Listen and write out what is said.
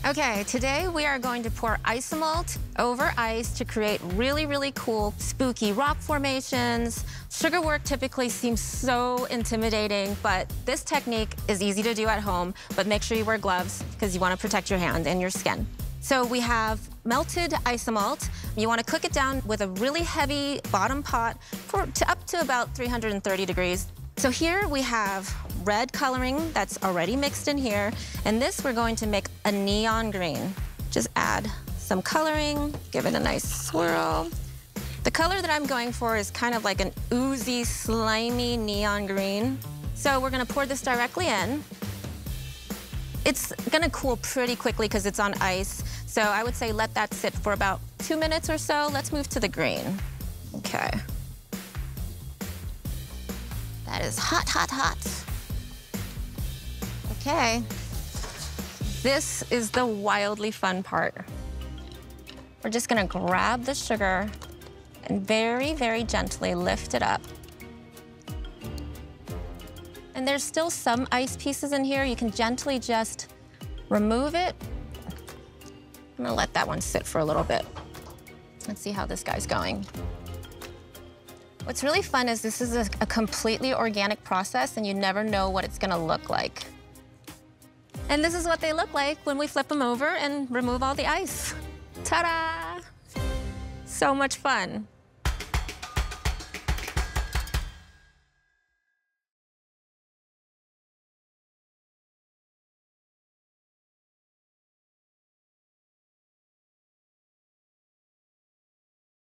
Okay, today we are going to pour Isomalt over ice to create really, really cool, spooky rock formations. Sugar work typically seems so intimidating, but this technique is easy to do at home, but make sure you wear gloves because you want to protect your hand and your skin. So we have melted Isomalt. You want to cook it down with a really heavy bottom pot for up to about 330 degrees. So here we have red coloring that's already mixed in here, and this we're going to make a neon green. Just add some coloring, give it a nice swirl. The color that I'm going for is kind of like an oozy, slimy neon green. So we're gonna pour this directly in. It's gonna cool pretty quickly because it's on ice, so I would say let that sit for about 2 minutes or so. Let's move to the green. Okay. That is hot, hot, hot. Okay. This is the wildly fun part. We're just gonna grab the sugar and very, very gently lift it up. And there's still some ice pieces in here. You can gently just remove it. I'm gonna let that one sit for a little bit. Let's see how this guy's going. What's really fun is this is a completely organic process and you never know what it's gonna look like. And this is what they look like when we flip them over and remove all the ice. Ta-da! So much fun.